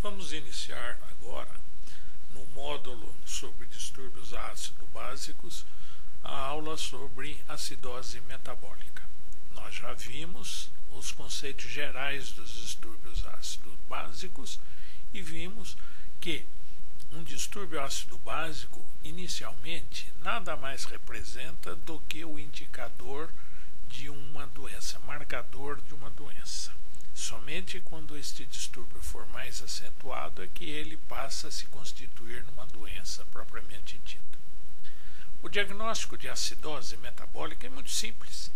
Vamos iniciar agora, no módulo sobre distúrbios ácido-básicos, a aula sobre acidose metabólica. Nós já vimos os conceitos gerais dos distúrbios ácido-básicos e vimos que um distúrbio ácido-básico, inicialmente, nada mais representa do que o indicador de uma doença, marcador de uma doença. Somente quando este distúrbio for mais acentuado é que ele passa a se constituir numa doença propriamente dita. O diagnóstico de acidose metabólica é muito simples.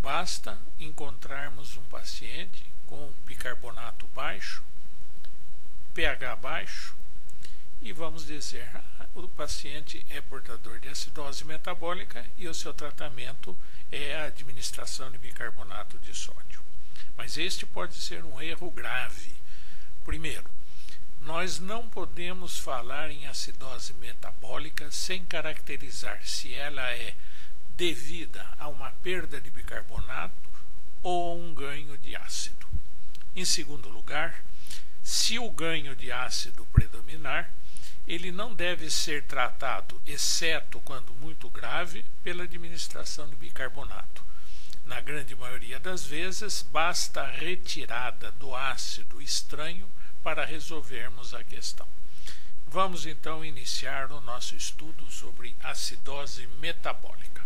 Basta encontrarmos um paciente com bicarbonato baixo, pH baixo, e vamos dizer, o paciente é portador de acidose metabólica e o seu tratamento é a administração de bicarbonato de sódio. Mas este pode ser um erro grave. Primeiro, nós não podemos falar em acidose metabólica sem caracterizar se ela é devida a uma perda de bicarbonato ou a um ganho de ácido. Em segundo lugar, se o ganho de ácido predominar, ele não deve ser tratado, exceto quando muito grave, pela administração de bicarbonato. Na grande maioria das vezes, basta a retirada do ácido estranho para resolvermos a questão. Vamos então iniciar o nosso estudo sobre acidose metabólica.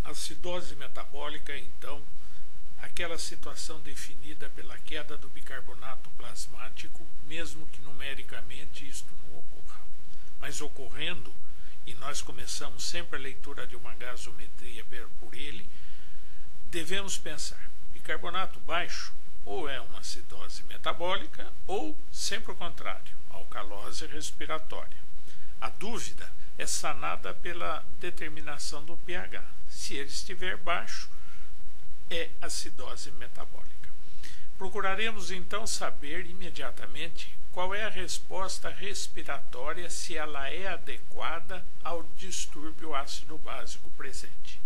Acidose metabólica é então aquela situação definida pela queda do bicarbonato plasmático, mesmo que numericamente isto não ocorra. Mas ocorrendo, e nós começamos sempre a leitura de uma gasometria por ele, devemos pensar, bicarbonato baixo ou é uma acidose metabólica ou, sempre o contrário, alcalose respiratória. A dúvida é sanada pela determinação do pH. Se ele estiver baixo, é acidose metabólica. Procuraremos então saber imediatamente qual é a resposta respiratória, se ela é adequada ao distúrbio ácido-básico presente.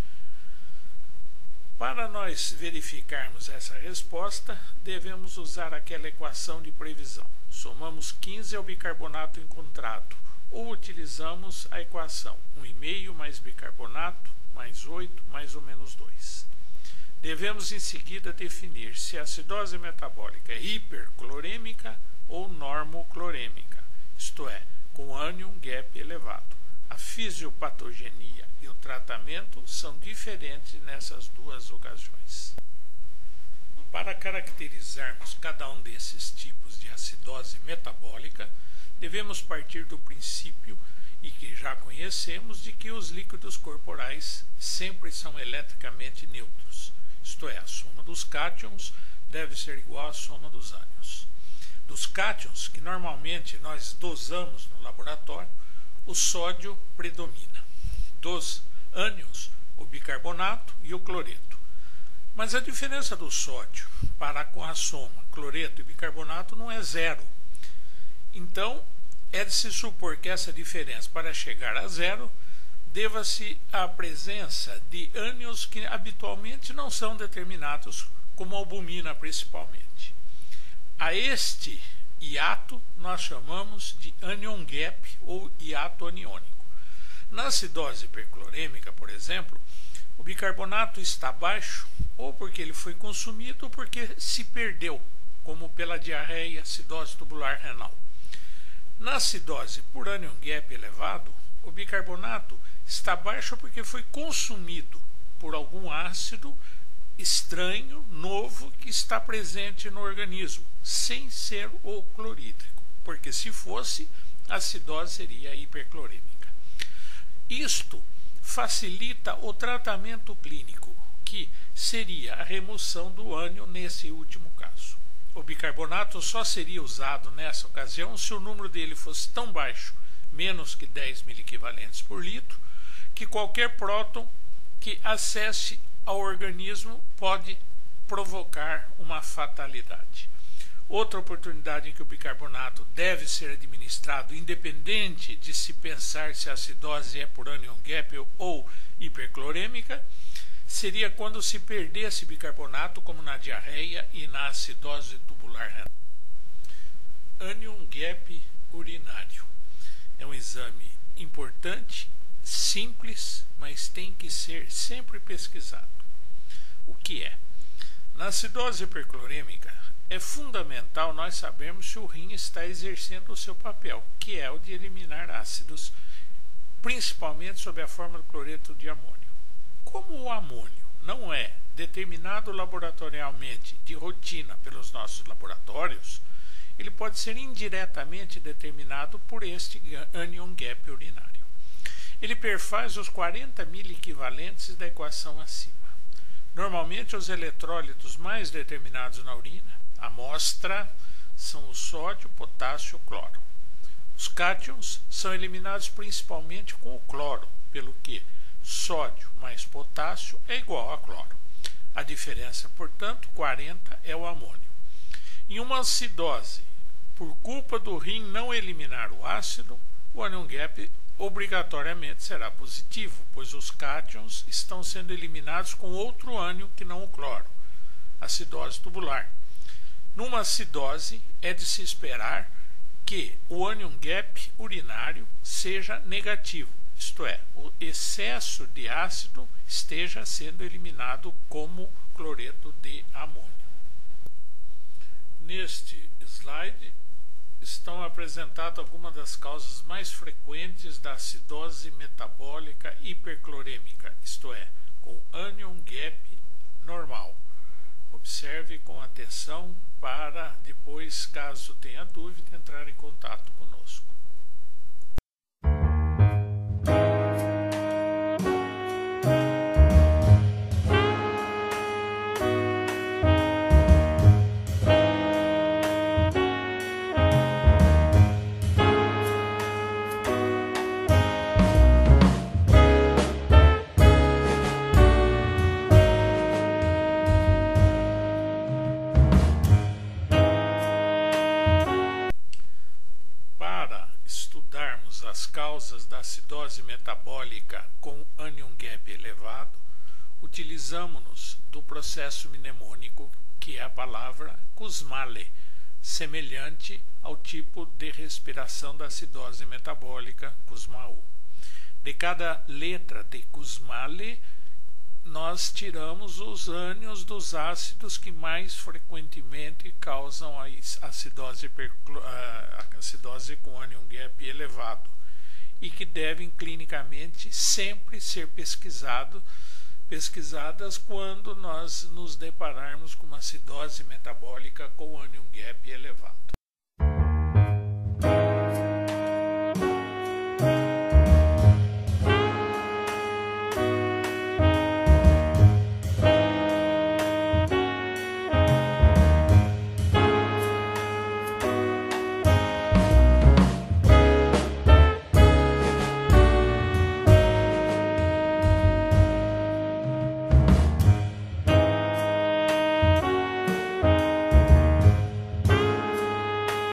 Para nós verificarmos essa resposta, devemos usar aquela equação de previsão. Somamos 15 ao bicarbonato encontrado, ou utilizamos a equação 1,5 mais bicarbonato, mais 8, mais ou menos 2. Devemos em seguida definir se a acidose metabólica é hiperclorêmica ou normoclorêmica, isto é, com ânion gap elevado. A fisiopatogenia e o tratamento são diferentes nessas duas ocasiões. Para caracterizarmos cada um desses tipos de acidose metabólica, devemos partir do princípio, e que já conhecemos, de que os líquidos corporais sempre são eletricamente neutros, isto é, a soma dos cátions deve ser igual à soma dos ânions. Dos cátions, que normalmente nós dosamos no laboratório, o sódio predomina. Dos ânions, o bicarbonato e o cloreto. Mas a diferença do sódio para com a soma cloreto e bicarbonato não é zero. Então, é de se supor que essa diferença, para chegar a zero, deva-se à presença de ânions que habitualmente não são determinados, como a albumina principalmente. A este hiato nós chamamos de ânion gap ou hiato aniônico. Na acidose hiperclorêmica, por exemplo, o bicarbonato está baixo ou porque ele foi consumido ou porque se perdeu, como pela diarreia, acidose tubular renal. Na acidose por ânion gap elevado, o bicarbonato está baixo porque foi consumido por algum ácido estranho, novo, que está presente no organismo, sem ser o clorídrico, porque se fosse, a acidose seria hiperclorêmica. Isto facilita o tratamento clínico, que seria a remoção do ânion nesse último caso. O bicarbonato só seria usado nessa ocasião se o número dele fosse tão baixo, menos que 10 miliequivalentes por litro, que qualquer próton que acesse ao organismo pode provocar uma fatalidade. Outra oportunidade em que o bicarbonato deve ser administrado, independente de se pensar se a acidose é por ânion gap ou hiperclorêmica, seria quando se perdesse bicarbonato, como na diarreia e na acidose tubular renal. gap urinário. É um exame importante, simples, mas tem que ser sempre pesquisado. O que é? Na acidose hiperclorêmica, é fundamental nós sabermos se o rim está exercendo o seu papel, que é o de eliminar ácidos, principalmente sob a forma do cloreto de amônio. Como o amônio não é determinado laboratorialmente de rotina pelos nossos laboratórios, ele pode ser indiretamente determinado por este anion gap urinário. Ele perfaz os 40 miliequivalentes da equação acima. Normalmente, os eletrólitos mais determinados na urina, a amostra, são o sódio, potássio e cloro. Os cátions são eliminados principalmente com o cloro, pelo que sódio mais potássio é igual a cloro. A diferença, portanto, 40 é o amônio. Em uma acidose, por culpa do rim não eliminar o ácido, o anion gap obrigatoriamente será positivo, pois os cátions estão sendo eliminados com outro ânion que não o cloro, acidose tubular. Numa acidose, é de se esperar que o anion gap urinário seja negativo, isto é, o excesso de ácido esteja sendo eliminado como cloreto de amônio. Neste slide estão apresentadas algumas das causas mais frequentes da acidose metabólica hiperclorêmica, isto é, com anion gap normal. Observe com atenção para depois, caso tenha dúvida, entrar em contato conosco. As causas da acidose metabólica com anion gap elevado, utilizamos-nos do processo mnemônico, que é a palavra Kussmaul, semelhante ao tipo de respiração da acidose metabólica, Kussmaul. De cada letra de Kussmaul, nós tiramos os ânions dos ácidos que mais frequentemente causam a acidose com anion gap elevado e que devem clinicamente sempre ser pesquisadas quando nós nos depararmos com uma acidose metabólica com anion gap elevado.